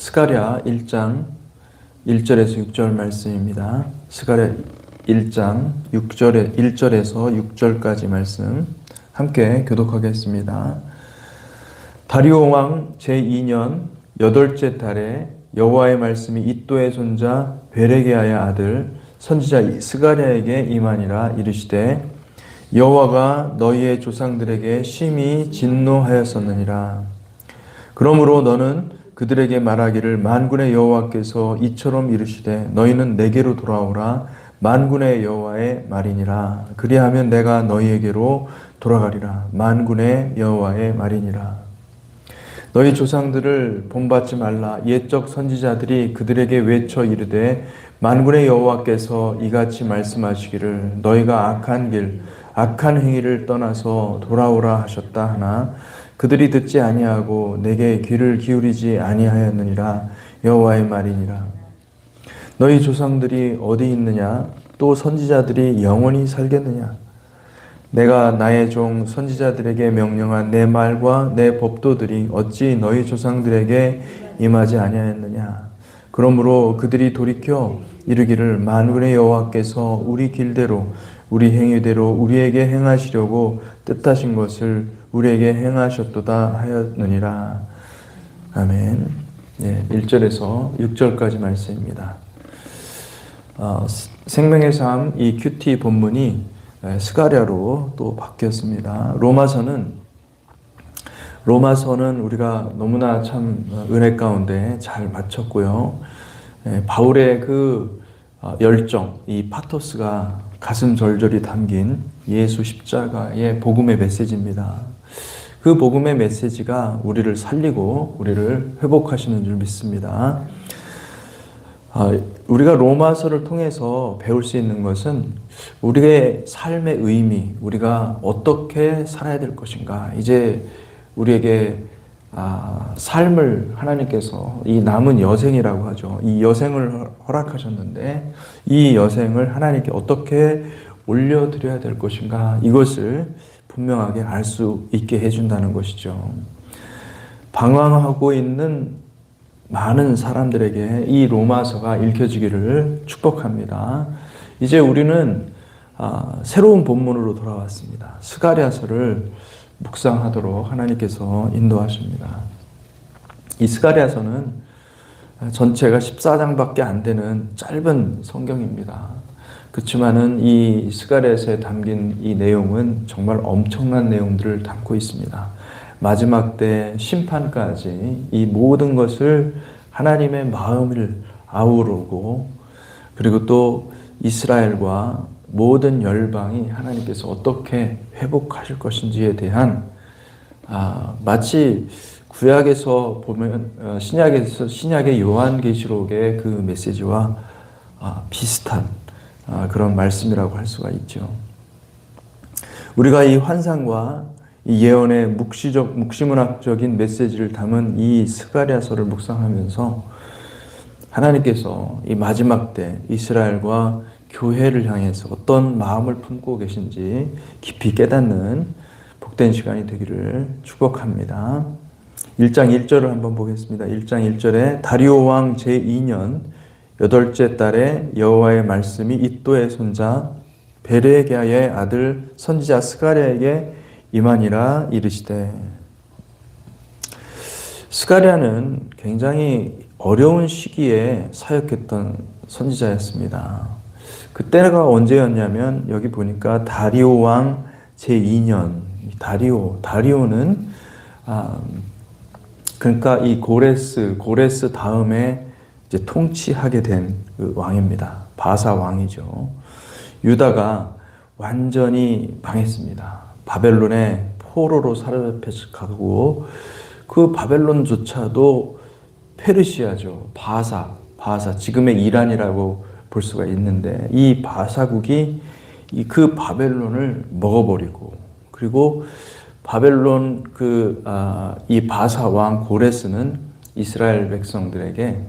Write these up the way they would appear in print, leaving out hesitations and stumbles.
스가랴 1장 1절에서 6절 말씀입니다. 스가랴 1장 1절에서 6절까지 말씀 함께 교독하겠습니다. 다리오 왕 제2년 8째 달에 여호와의 말씀이 이도의 손자 베레게야의 아들 선지자 스가랴에게 임하니라. 이르시되 여호와가 너희의 조상들에게 심히 진노하였었느니라. 그러므로 너는 그들에게 말하기를 만군의 여호와께서 이처럼 이르시되 너희는 내게로 돌아오라. 만군의 여호와의 말이니라. 그리하면 내가 너희에게로 돌아가리라. 만군의 여호와의 말이니라. 너희 조상들을 본받지 말라. 옛적 선지자들이 그들에게 외쳐 이르되 만군의 여호와께서 이같이 말씀하시기를 너희가 악한 길 악한 행위를 떠나서 돌아오라 하셨다 하나 그들이 듣지 아니하고 내게 귀를 기울이지 아니하였느니라. 여호와의 말이니라. 너희 조상들이 어디 있느냐? 또 선지자들이 영원히 살겠느냐? 내가 나의 종 선지자들에게 명령한 내 말과 내 법도들이 어찌 너희 조상들에게 임하지 아니하였느냐? 그러므로 그들이 돌이켜 이르기를 만군의 여호와께서 우리 길대로 우리 행위대로 우리에게 행하시려고 뜻하신 것을 우리에게 행하셨도다 하였느니라. 아멘. 1절에서 6절까지 말씀입니다. 생명의 삶 이 큐티 본문이 스가랴로 또 바뀌었습니다. 로마서는 우리가 너무나 참 은혜 가운데 잘 마쳤고요. 바울의 그 열정, 이 파토스가 가슴 절절히 담긴 예수 십자가의 복음의 메시지입니다. 그 복음의 메시지가 우리를 살리고 우리를 회복하시는 줄 믿습니다. 우리가 로마서를 통해서 배울 수 있는 것은 우리의 삶의 의미, 우리가 어떻게 살아야 될 것인가. 이제 우리에게 삶을 하나님께서 이 남은 여생이라고 하죠. 이 여생을 허락하셨는데 이 여생을 하나님께 어떻게 올려드려야 될 것인가. 이것을 분명하게 알 수 있게 해준다는 것이죠. 방황하고 있는 많은 사람들에게 이 로마서가 읽혀지기를 축복합니다. 이제 우리는 새로운 본문으로 돌아왔습니다. 스가랴서를 묵상하도록 하나님께서 인도하십니다. 이 스가랴서는 전체가 14장밖에 안 되는 짧은 성경입니다. 그렇지만은 이 스가랴서에 담긴 이 내용은 정말 엄청난 내용들을 담고 있습니다. 마지막 때 심판까지 이 모든 것을 하나님의 마음을 아우르고 그리고 또 이스라엘과 모든 열방이 하나님께서 어떻게 회복하실 것인지에 대한 마치 구약에서 보면 신약의 요한계시록의 그 메시지와 비슷한 그런 말씀이라고 할 수가 있죠. 우리가 이 환상과 이 예언의 묵시문학적인 메시지를 담은 이 스가랴서를 묵상하면서 하나님께서 이 마지막 때 이스라엘과 교회를 향해서 어떤 마음을 품고 계신지 깊이 깨닫는 복된 시간이 되기를 축복합니다. 1장 1절을 한번 보겠습니다. 1장 1절에 다리오 왕 제2년 8째 달에 여호와의 말씀이 이도의 손자 베레게야의 아들 선지자 스가랴에게 임하니라. 이르시되. 스가랴는 굉장히 어려운 시기에 사역했던 선지자였습니다. 그때가 언제였냐면 여기 보니까 다리오 왕 제2년 다리오는 그러니까 이 고레스 다음에 이제 통치하게 된 그 왕입니다. 바사 왕이죠. 유다가 완전히 망했습니다. 바벨론의 포로로 사로잡혀가고 그 바벨론조차도 페르시아죠. 바사 지금의 이란이라고 볼 수가 있는데 이 바사국이 그 바벨론을 먹어버리고 그리고 바벨론 이 바사 왕 고레스는 이스라엘 백성들에게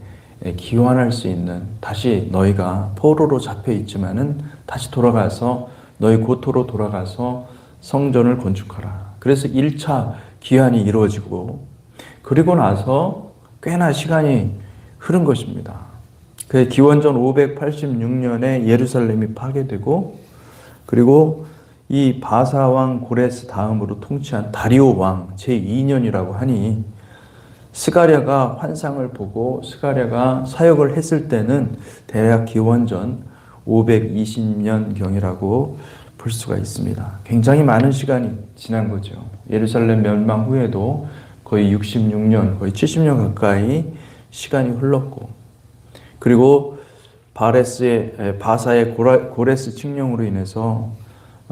기환할 수 있는 다시 너희가 포로로 잡혀 있지만은 다시 돌아가서 너희 고토로 돌아가서 성전을 건축하라. 그래서 1차 기환이 이루어지고 그리고 나서 꽤나 시간이 흐른 것입니다. 그 기원전 586년에 예루살렘이 파괴되고, 그리고 이 바사 왕 고레스 다음으로 통치한 다리오 왕 제2년이라고 하니, 스가랴가 환상을 보고 스가랴가 사역을 했을 때는 대략 기원전 520년경이라고 볼 수가 있습니다. 굉장히 많은 시간이 지난 거죠. 예루살렘 멸망 후에도 거의 66년, 거의 70년 가까이 시간이 흘렀고, 그리고 바사의 고레스 칙령으로 인해서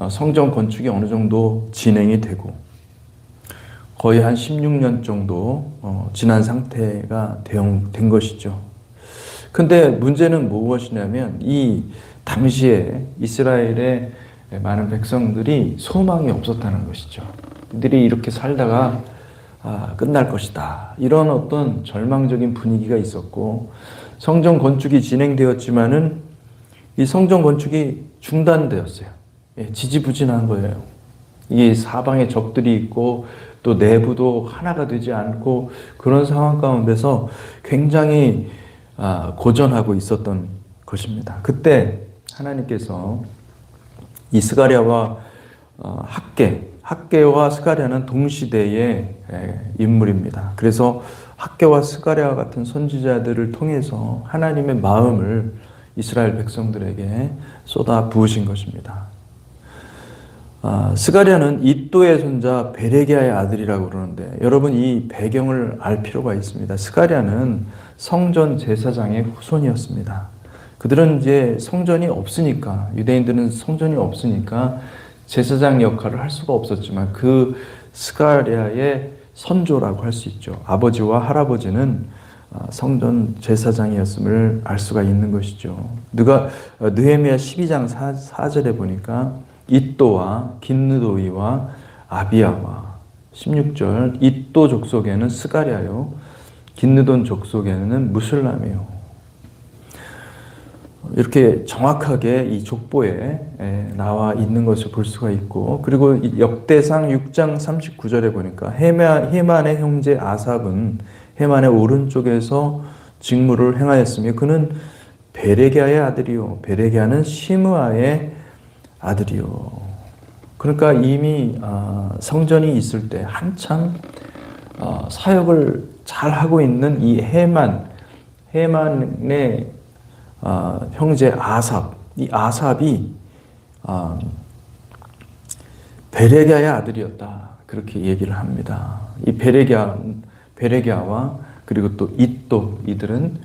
성전 건축이 어느 정도 진행이 되고, 거의 한 16년 정도 지난 상태가 된 것이죠. 근데 문제는 무엇이냐면, 이 당시에 이스라엘의 많은 백성들이 소망이 없었다는 것이죠. 그들이 이렇게 살다가 끝날 것이다, 이런 어떤 절망적인 분위기가 있었고, 성전 건축이 진행되었지만은 이 성전 건축이 중단되었어요. 지지부진한 거예요. 이게 사방에 적들이 있고 또 내부도 하나가 되지 않고, 그런 상황 가운데서 굉장히 고전하고 있었던 것입니다. 그때 하나님께서 이 스가랴와 학개와 스가랴는 동시대의 인물입니다. 그래서 학개와 스가랴와 같은 선지자들을 통해서 하나님의 마음을 이스라엘 백성들에게 쏟아 부으신 것입니다. 스가랴는 이또의 손자 베레기야의 아들이라고 그러는데, 여러분 이 배경을 알 필요가 있습니다. 스가랴는 성전 제사장의 후손이었습니다. 그들은 이제 성전이 없으니까, 유대인들은 성전이 없으니까 제사장 역할을 할 수가 없었지만, 그 스가랴의 선조라고 할 수 있죠. 아버지와 할아버지는 성전 제사장이었음을 알 수가 있는 것이죠. 느헤미야 12장 4절에 보니까 이또와 긴느도이와 아비야와, 16절 이또 족속에는 스가랴요, 긴느돈 족속에는 무술람이요. 이렇게 정확하게 이 족보에 나와 있는 것을 볼 수가 있고, 그리고 역대상 6장 39절에 보니까 헤만의 형제 아삽은 헤만의 오른쪽에서 직무를 행하였으며 그는 베레기야의 아들이요, 베레기야는 시므아의 아들이요. 그러니까 이미 성전이 있을 때 한참 사역을 잘 하고 있는 이 헤만의 형제 아삽, 이 아삽이 베레기야의 아들이었다, 그렇게 얘기를 합니다. 이 베레기야와 그리고 또 이또, 이들은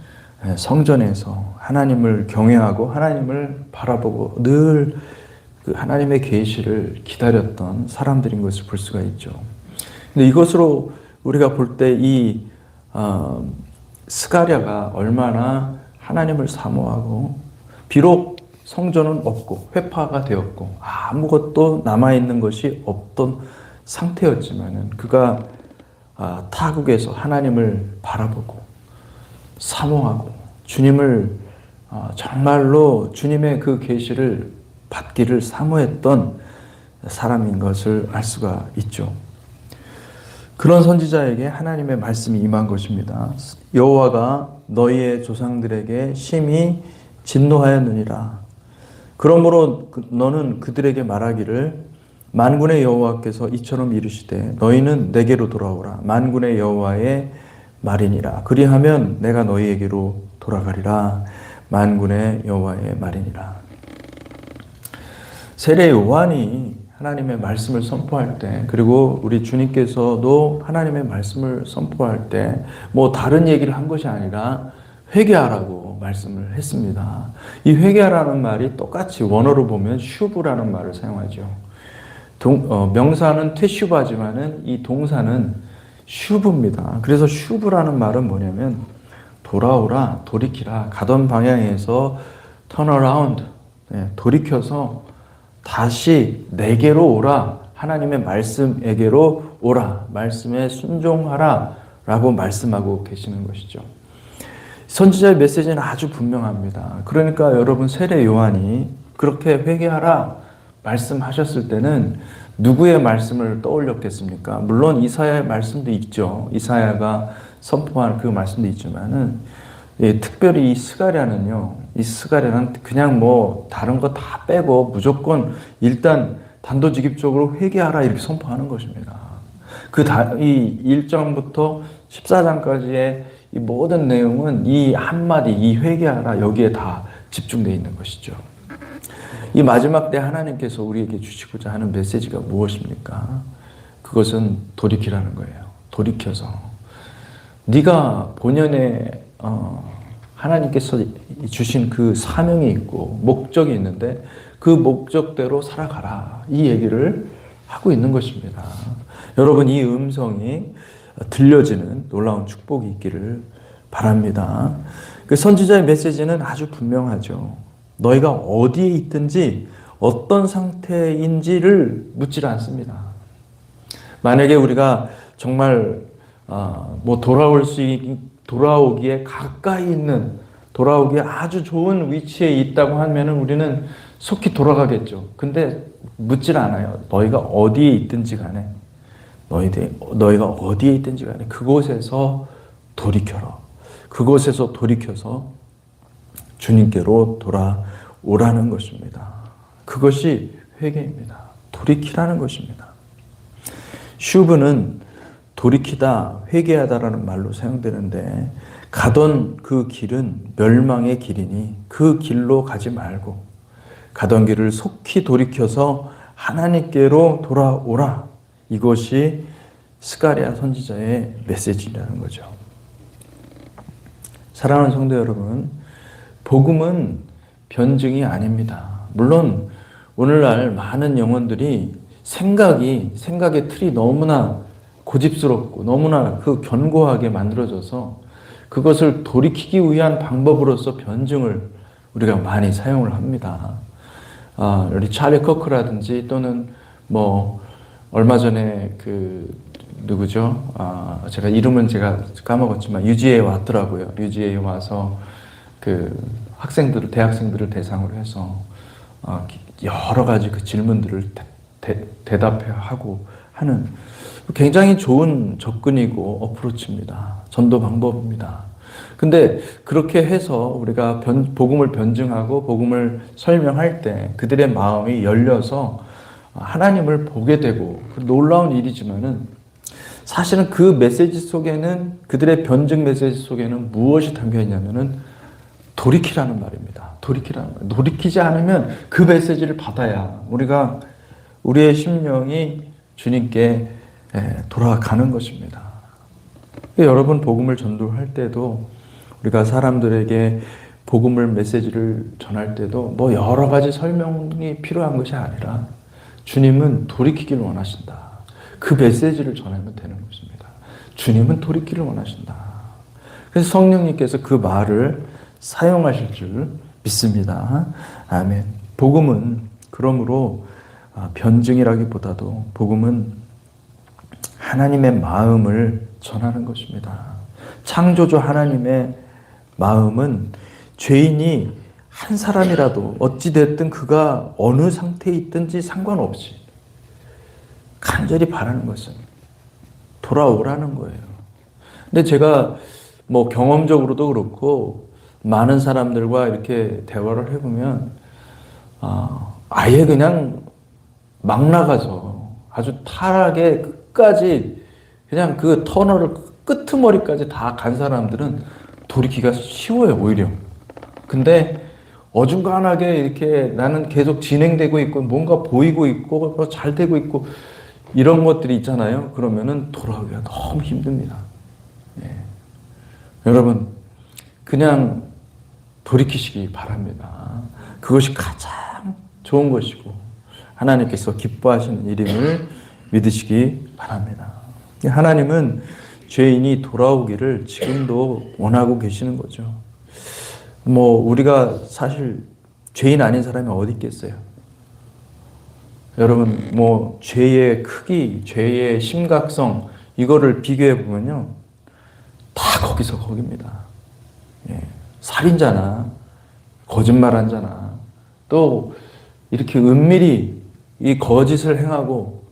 성전에서 하나님을 경외하고 하나님을 바라보고 늘 그 하나님의 계시를 기다렸던 사람들인 것을 볼 수가 있죠. 근데 이것으로 우리가 볼 때 이 스가랴가 얼마나 하나님을 사모하고, 비록 성전은 없고 회파가 되었고 아무것도 남아있는 것이 없던 상태였지만은, 그가 타국에서 하나님을 바라보고 사모하고 주님을 정말로 주님의 그 계시를 받기를 사모했던 사람인 것을 알 수가 있죠. 그런 선지자에게 하나님의 말씀이 임한 것입니다. 여호와가 너희의 조상들에게 심히 진노하였느니라. 그러므로 너는 그들에게 말하기를, 만군의 여호와께서 이처럼 이르시되 너희는 내게로 돌아오라. 만군의 여호와의 말이니라. 그리하면 내가 너희에게로 돌아가리라. 만군의 여호와의 말이니라. 세례 요한이 하나님의 말씀을 선포할 때, 그리고 우리 주님께서도 하나님의 말씀을 선포할 때 뭐 다른 얘기를 한 것이 아니라 회개하라고 말씀을 했습니다. 이 회개하라는 말이 똑같이 원어로 보면 슈브라는 말을 사용하죠. 명사는 테슈바지만은 이 동사는 슈브입니다. 그래서 슈브라는 말은 뭐냐면 돌아오라, 돌이키라, 가던 방향에서 turn around, 돌이켜서 다시 내게로 오라, 하나님의 말씀에게로 오라, 말씀에 순종하라 라고 말씀하고 계시는 것이죠. 선지자의 메시지는 아주 분명합니다. 그러니까 여러분, 세례 요한이 그렇게 회개하라 말씀하셨을 때는 누구의 말씀을 떠올렸겠습니까? 물론 이사야의 말씀도 있죠. 이사야가 선포하는 그 말씀도 있지만은 예, 특별히 이 스가랴는요. 이 스가랴는 그냥 뭐 다른 거 다 빼고 무조건 일단 단도직입적으로 회개하라 이렇게 선포하는 것입니다. 이 1장부터 14장까지의 이 모든 내용은 이 한마디, 이 회개하라 여기에 다 집중되어 있는 것이죠. 이 마지막 때 하나님께서 우리에게 주시고자 하는 메시지가 무엇입니까? 그것은 돌이키라는 거예요. 돌이켜서 네가 본연의 하나님께서 주신 그 사명이 있고 목적이 있는데 그 목적대로 살아가라 이 얘기를 하고 있는 것입니다. 여러분 이 음성이 들려지는 놀라운 축복이 있기를 바랍니다. 그 선지자의 메시지는 아주 분명하죠. 너희가 어디에 있든지 어떤 상태인지를 묻질 않습니다. 만약에 우리가 정말 뭐 돌아오기에 가까이 있는 돌아오기에 아주 좋은 위치에 있다고 하면은 우리는 속히 돌아가겠죠. 근데 묻질 않아요. 너희가 어디에 있든지 간에 너희가 어디에 있든지 간에 그곳에서 돌이켜라. 그곳에서 돌이켜서 주님께로 돌아오라는 것입니다. 그것이 회개입니다. 돌이키라는 것입니다. 슈브는 돌이키다, 회개하다라는 말로 사용되는데 가던 그 길은 멸망의 길이니 그 길로 가지 말고 가던 길을 속히 돌이켜서 하나님께로 돌아오라. 이것이 스가랴 선지자의 메시지라는 거죠. 사랑하는 성도 여러분, 복음은 변증이 아닙니다. 물론 오늘날 많은 영혼들이 생각의 틀이 너무나 고집스럽고 너무나 그 견고하게 만들어져서 그것을 돌이키기 위한 방법으로서 변증을 우리가 많이 사용을 합니다. 우리 찰리 커크라든지 또는 뭐 얼마 전에 누구죠? 제가 이름은 까먹었지만 유지에 왔더라고요. 유지에 와서 대학생들을 대상으로 해서 여러 가지 그 질문들을 대답하고 하는 굉장히 좋은 접근이고 어프로치입니다. 전도 방법입니다. 근데 그렇게 해서 우리가 복음을 변증하고 복음을 설명할 때 그들의 마음이 열려서 하나님을 보게 되고 놀라운 일이지만은 사실은 그 메시지 속에는 그들의 변증 메시지 속에는 무엇이 담겨 있냐면은 돌이키라는 말입니다. 돌이키지 않으면 그 메시지를 받아야 우리의 심령이 주님께 돌아가는 것입니다. 여러분 복음을 전도할 때도 우리가 사람들에게 복음을 메시지를 전할 때도 뭐 여러 가지 설명이 필요한 것이 아니라 주님은 돌이키기를 원하신다. 그 메시지를 전하면 되는 것입니다. 주님은 돌이키기를 원하신다. 그래서 성령님께서 그 말을 사용하실 줄 믿습니다. 아멘. 복음은 그러므로 변증이라기보다도 복음은 하나님의 마음을 전하는 것입니다. 창조주 하나님의 마음은 죄인이 한 사람이라도 어찌됐든 그가 어느 상태에 있든지 상관없이 간절히 바라는 것은 돌아오라는 거예요. 근데 제가 뭐 경험적으로도 그렇고 많은 사람들과 이렇게 대화를 해보면 아예 그냥 막 나가서 아주 타락의 끝까지 그냥 그 터널을 끄트머리까지 다 간 사람들은 돌이키기가 쉬워요, 오히려. 근데 어중간하게 이렇게 나는 계속 진행되고 있고 뭔가 보이고 있고 잘 되고 있고 이런 것들이 있잖아요. 그러면은 돌아오기가 너무 힘듭니다. 예. 여러분 그냥 돌이키시기 바랍니다. 그것이 가장 좋은 것이고 하나님께서 기뻐하시는 일임을 믿으시기 바랍니다. 하나님은 죄인이 돌아오기를 지금도 원하고 계시는 거죠. 뭐 우리가 사실 죄인 아닌 사람이 어디 있겠어요? 여러분 뭐 죄의 크기, 죄의 심각성 이거를 비교해 보면요 다 거기서 거기입니다. 예. 살인자나 거짓말한 자나 또 이렇게 은밀히 이 거짓을 행하고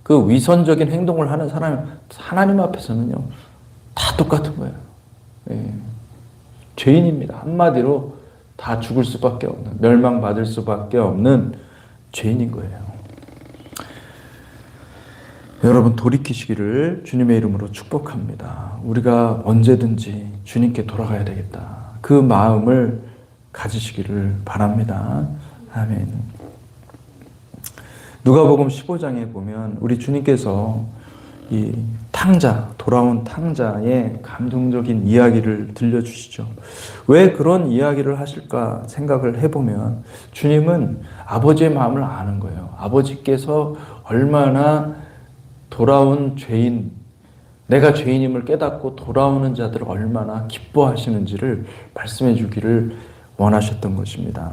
그 위선적인 행동을 하는 사람이 하나님 앞에서는요 다 다 똑같은 거예요. 예. 죄인입니다. 한마디로 다 죽을 수밖에 없는, 멸망받을 수밖에 없는 죄인인 거예요. 여러분 돌이키시기를 주님의 이름으로 축복합니다. 우리가 언제든지 주님께 돌아가야 되겠다. 그 마음을 가지시기를 바랍니다. 아멘. 누가복음 15장에 보면 우리 주님께서 이 탕자, 돌아온 탕자의 감동적인 이야기를 들려주시죠. 왜 그런 이야기를 하실까 생각을 해보면 주님은 아버지의 마음을 아는 거예요. 아버지께서 얼마나 돌아온 죄인, 내가 죄인임을 깨닫고 돌아오는 자들을 얼마나 기뻐하시는지를 말씀해 주기를 원하셨던 것입니다.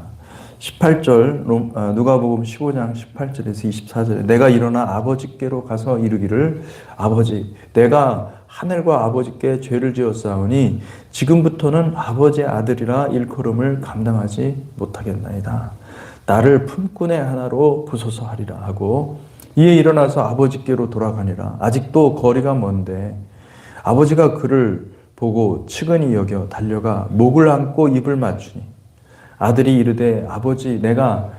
18절 누가복음 15장 18절에서 24절에 내가 일어나 아버지께로 가서 이르기를 아버지 내가 하늘과 아버지께 죄를 지었사오니 지금부터는 아버지의 아들이라 일컬음을 감당하지 못하겠나이다. 나를 품꾼의 하나로 부소서 하리라 하고 이에 일어나서 아버지께로 돌아가니라. 아직도 거리가 먼데 아버지가 그를 보고 측은히 여겨 달려가 목을 안고 입을 맞추니 아들이 이르되 아버지 내가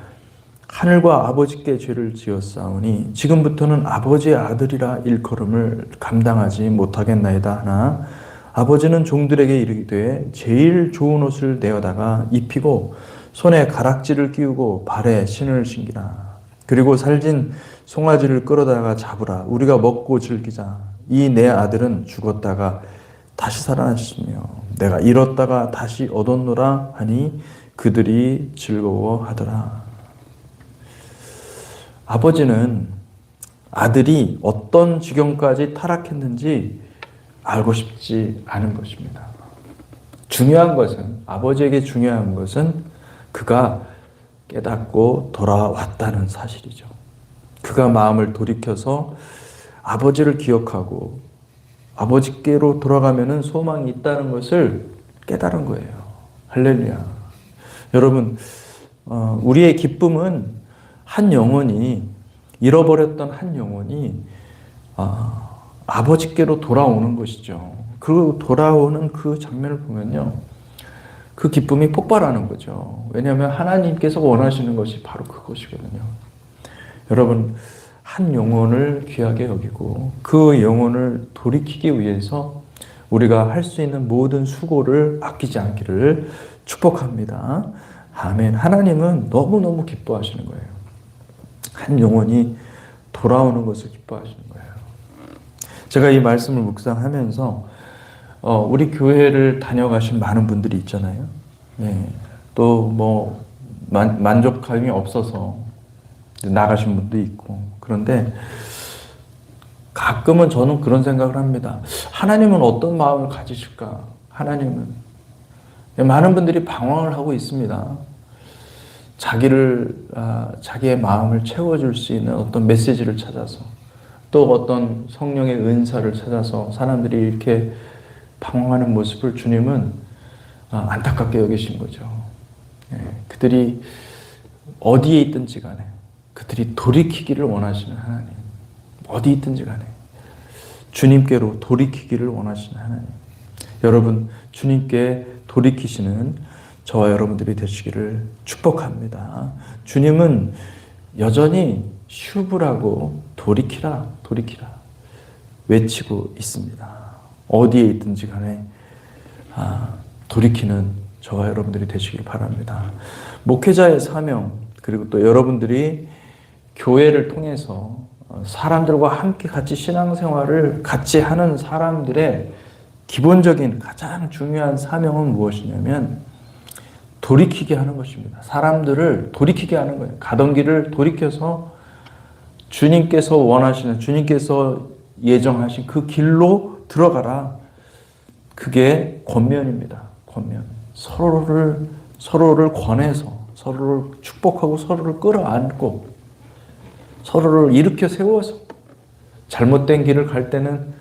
하늘과 아버지께 죄를 지었사오니 지금부터는 아버지의 아들이라 일컬음을 감당하지 못하겠나이다 하나 아버지는 종들에게 이르기되 제일 좋은 옷을 내어다가 입히고 손에 가락지를 끼우고 발에 신을 신기라. 그리고 살진 송아지를 끌어다가 잡으라. 우리가 먹고 즐기자. 이 내 아들은 죽었다가 다시 살아났으며 내가 잃었다가 다시 얻었노라 하니 그들이 즐거워하더라. 아버지는 아들이 어떤 지경까지 타락했는지 알고 싶지 않은 것입니다. 중요한 것은, 아버지에게 중요한 것은 그가 깨닫고 돌아왔다는 사실이죠. 그가 마음을 돌이켜서 아버지를 기억하고 아버지께로 돌아가면은 소망이 있다는 것을 깨달은 거예요. 할렐루야. 여러분, 우리의 기쁨은 한 영혼이, 잃어버렸던 한 영혼이 아버지께로 돌아오는 것이죠. 그 돌아오는 그 장면을 보면요, 그 기쁨이 폭발하는 거죠. 왜냐하면 하나님께서 원하시는 것이 바로 그것이거든요. 여러분, 한 영혼을 귀하게 여기고 그 영혼을 돌이키기 위해서 우리가 할 수 있는 모든 수고를 아끼지 않기를 축복합니다. 아멘. 하나님은 너무너무 기뻐하시는 거예요. 한 영혼이 돌아오는 것을 기뻐하시는 거예요. 제가 이 말씀을 묵상하면서 우리 교회를 다녀가신 많은 분들이 있잖아요. 네. 또 뭐 만족감이 없어서 나가신 분도 있고. 그런데 가끔은 저는 그런 생각을 합니다. 하나님은 어떤 마음을 가지실까? 하나님은 많은 분들이 방황을 하고 있습니다. 자기의 마음을 채워줄 수 있는 어떤 메시지를 찾아서 또 어떤 성령의 은사를 찾아서 사람들이 이렇게 방황하는 모습을 주님은 안타깝게 여기신 거죠. 그들이 어디에 있든지 간에 그들이 돌이키기를 원하시는 하나님, 어디 있든지 간에 주님께로 돌이키기를 원하시는 하나님. 여러분, 주님께 돌이키시는 저와 여러분들이 되시기를 축복합니다. 주님은 여전히 슈브라고 돌이키라, 돌이키라 외치고 있습니다. 어디에 있든지 간에 돌이키는 저와 여러분들이 되시길 바랍니다. 목회자의 사명, 그리고 또 여러분들이 교회를 통해서 사람들과 함께 같이 신앙생활을 같이 하는 사람들의 기본적인 가장 중요한 사명은 무엇이냐면 돌이키게 하는 것입니다. 사람들을 돌이키게 하는 거예요. 가던 길을 돌이켜서 주님께서 원하시는, 주님께서 예정하신 그 길로 들어가라. 그게 권면입니다. 권면. 서로를 권해서 서로를 축복하고 서로를 끌어안고 서로를 일으켜 세워서 잘못된 길을 갈 때는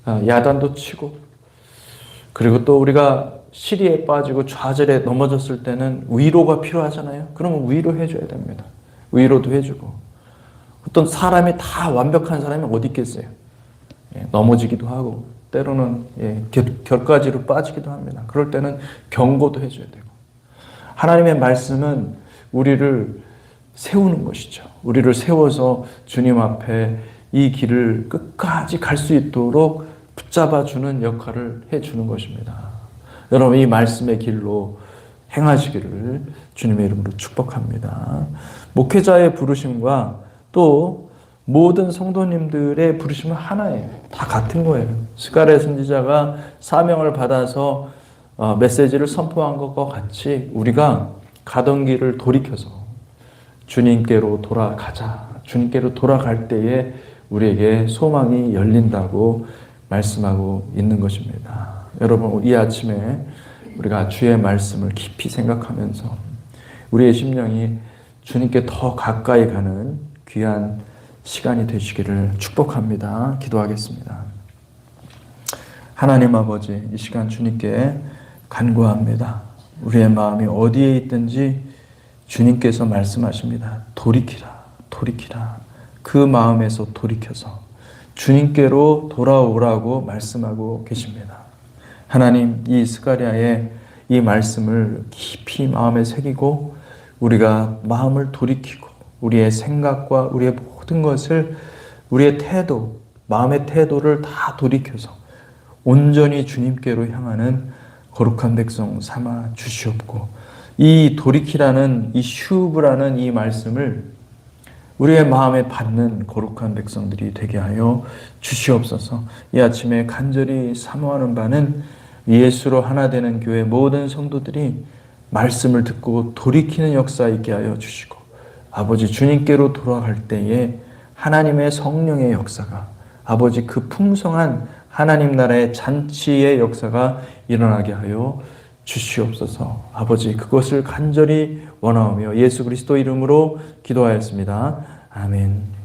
야단도 치고, 그리고 또 우리가 시리에 빠지고 좌절에 넘어졌을 때는 위로가 필요하잖아요. 그러면 위로해 줘야 됩니다. 위로도 해주고. 어떤 사람이 다 완벽한 사람이 어디 있겠어요. 넘어지기도 하고 때로는 결까지로 빠지기도 합니다. 그럴 때는 경고도 해줘야 되고, 하나님의 말씀은 우리를 세우는 것이죠. 우리를 세워서 주님 앞에 이 길을 끝까지 갈 수 있도록 붙잡아주는 역할을 해주는 것입니다. 여러분, 이 말씀의 길로 행하시기를 주님의 이름으로 축복합니다. 목회자의 부르심과 또 모든 성도님들의 부르심은 하나예요. 다 같은 거예요. 스가랴 선지자가 사명을 받아서 메시지를 선포한 것과 같이 우리가 가던 길을 돌이켜서 주님께로 돌아가자. 주님께로 돌아갈 때에 우리에게 소망이 열린다고 말씀하고 있는 것입니다. 여러분, 이 아침에 우리가 주의 말씀을 깊이 생각하면서 우리의 심령이 주님께 더 가까이 가는 귀한 시간이 되시기를 축복합니다. 기도하겠습니다. 하나님 아버지, 이 시간 주님께 간구합니다. 우리의 마음이 어디에 있든지 주님께서 말씀하십니다. 돌이키라, 돌이키라. 그 마음에서 돌이켜서 주님께로 돌아오라고 말씀하고 계십니다. 하나님, 이 스가랴의 이 말씀을 깊이 마음에 새기고 우리가 마음을 돌이키고 우리의 생각과 우리의 모든 것을, 우리의 태도, 마음의 태도를 다 돌이켜서 온전히 주님께로 향하는 거룩한 백성 삼아 주시옵고, 이 돌이키라는, 이 슈브라는 이 말씀을 우리의 마음에 받는 거룩한 백성들이 되게 하여 주시옵소서. 이 아침에 간절히 사모하는 바는 예수로 하나 되는 교회 모든 성도들이 말씀을 듣고 돌이키는 역사 있게 하여 주시고, 아버지 주님께로 돌아갈 때에 하나님의 성령의 역사가, 아버지 그 풍성한 하나님 나라의 잔치의 역사가 일어나게 하여 주시옵소서. 아버지, 그것을 간절히 원하오며 예수 그리스도 이름으로 기도하였습니다. 아멘.